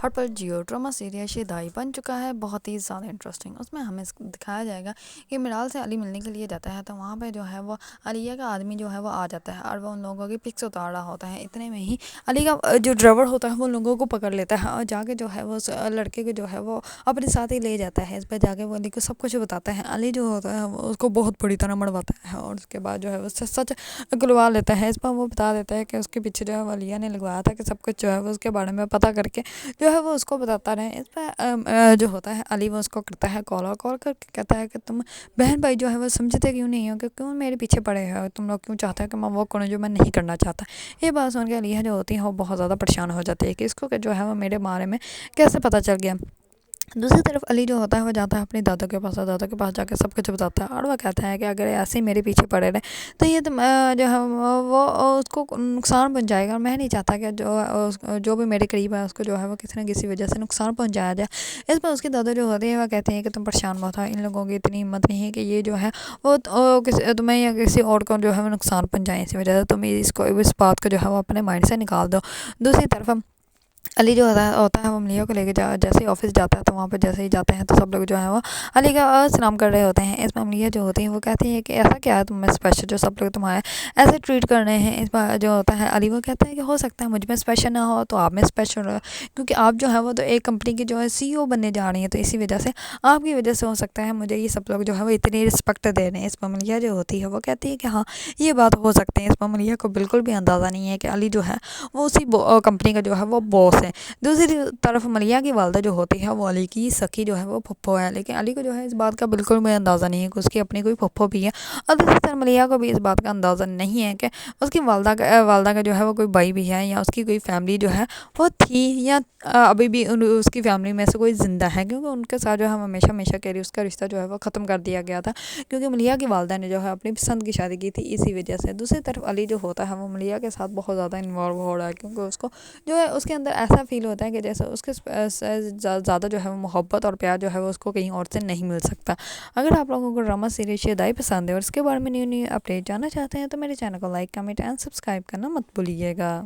ہر پر Jio drama serial شیدائی بن چکا ہے، بہت ہی زیادہ انٹرسٹنگ۔ اس میں ہمیں دکھایا جائے گا کہ مرال سے علی ملنے کے لیے جاتا ہے، تو وہاں پہ جو ہے وہ علیہ کا آدمی جو ہے وہ آ جاتا ہے اور وہ ان لوگوں کی پکس اتار رہا ہوتا ہے۔ اتنے میں ہی علی کا جو ڈرائیور ہوتا ہے وہ لوگوں کو پکڑ لیتا ہے اور جا کے جو ہے وہ لڑکے کو جو ہے وہ اپنے ساتھ ہی لے جاتا ہے۔ اس پہ جا کے وہ علی کو سب کچھ بتاتا ہے۔ علی جو ہوتا ہے وہ اس کو بہت بڑی طرح مرواتا ہے اور اس کے بعد جو ہے وہ سچ گلوا لیتا ہے۔ اس پر وہ بتا دیتا ہے کہ اس کے پیچھے جو ہے وہ علیہ نے لگوایا تھا، کہ سب کچھ جو ہے وہ اس کے بارے میں پتہ کر کے جو ہے وہ اس کو بتاتا رہے۔ اس پہ جو ہوتا ہے علی وہ اس کو کرتا ہے کال کر کے کہتا ہے کہ تم بہن بھائی جو ہے وہ سمجھتے کیوں نہیں ہو، کہ کیوں میرے پیچھے پڑے ہو، تم لوگ کیوں چاہتے ہیں کہ میں وہ کروں جو میں نہیں کرنا چاہتا۔ یہ بات سن کے علیہ جو ہوتی ہے وہ بہت زیادہ پریشان ہو جاتی ہے کہ اس کو جو ہے وہ میرے بارے میں کیسے پتہ چل گیا۔ دوسری طرف علی جو ہوتا ہے وہ جاتا ہے اپنے دادا کے پاس، اور دادا کے پاس جا کے سب کچھ بتاتا ہے اور وہ کہتا ہے کہ اگر ایسے ہی میرے پیچھے پڑے رہے تو یہ جو ہے وہ اس کو نقصان پہنچائے گا، اور میں نہیں چاہتا کہ جو بھی میرے قریب ہے اس کو جو ہے وہ کسی نہ کسی وجہ سے نقصان پہنچایا جائے۔ اس پر اس کے دادا جو ہوتے ہیں وہ کہتے ہیں کہ تم پریشان مت ہو، ان لوگوں کی اتنی ہمت نہیں ہے کہ یہ جو ہے وہ تمہیں یا کسی اور کو جو ہے وہ نقصان پہنچائیں، اسی وجہ سے تم اس بات کو جو ہے وہ اپنے مائنڈ سے نکال دو۔ دوسری طرف علی جو ہوتا ہے وہ ملیحہ کو لے کے جیسے ہی آفس جاتا ہے، تو وہاں پہ جیسے ہی جاتے ہیں تو سب لوگ جو ہے وہ علی کا سلام کر رہے ہوتے ہیں۔ اس میں ملیحہ جو ہوتی ہیں وہ کہتی ہے کہ ایسا کیا ہے تم میں اسپیشل جو سب لوگ تمہارے ایسے ٹریٹ کر رہے ہیں۔ اس میں جو ہوتا ہے علی وہ کہتا ہے کہ ہو سکتا ہے مجھ میں اسپیشل نہ ہو تو آپ میں اسپیشل ہو، کیونکہ آپ جو ہے وہ تو ایک کمپنی کی جو ہے CEO بننے جا رہی ہیں، تو اسی وجہ سے آپ کی وجہ سے ہو سکتا ہے مجھے یہ سب لوگ جو ہے وہ اتنی رسپیکٹ دے رہے ہیں۔ اس میں ملیحہ جو ہوتی ہے وہ کہتی ہے کہ ہاں یہ بات ہو سکتی ہے۔ اس میں ملیحہ کو بالکل بھی اندازہ نہیں ہے کہ علی جو ہے وہ اسی کمپنی کا جو ہے وہ باس ہے۔ دوسری طرف ملیحہ کی والدہ جو ہوتی ہے وہ علی کی سکی جو ہے وہ پھپھو ہے، لیکن علی کو جو ہے اس بات کا بالکل بھی اندازہ نہیں ہے کہ اس کی اپنی کوئی پھپھو بھی ہے، اور دوسری طرف ملیحہ کو بھی اس بات کا اندازہ نہیں ہے کہ اس کی والدہ کا جو ہے وہ کوئی بھائی بھی ہے، یا اس کی کوئی فیملی جو ہے وہ تھی یا ابھی بھی اس کی فیملی میں سے کوئی زندہ ہے، کیونکہ ان کے ساتھ جو ہے ہمیشہ کے لیے اس کا رشتہ جو ہے وہ ختم کر دیا گیا تھا، کیونکہ ملیحہ کی والدہ نے جو ہے اپنی پسند کی شادی کی تھی اسی وجہ سے۔ دوسری طرف علی جو ہوتا ہے وہ ملیحہ کے ساتھ بہت زیادہ انوالو ہو رہا ہے، کیونکہ اس کو جو ہے اس کے اندر ایسا فیل ہوتا ہے کہ جیسے اس کے زیادہ جو ہے وہ محبت اور پیار جو ہے وہ اس کو کہیں اور سے نہیں مل سکتا۔ اگر آپ لوگوں کو ڈرامہ سیریل شیدائی پسند ہے اور اس کے بارے میں نیو اپڈیٹ جاننا چاہتے ہیں تو میرے چینل کو لائک، کمنٹ اینڈ سبسکرائب کرنا مت بھولیے گا۔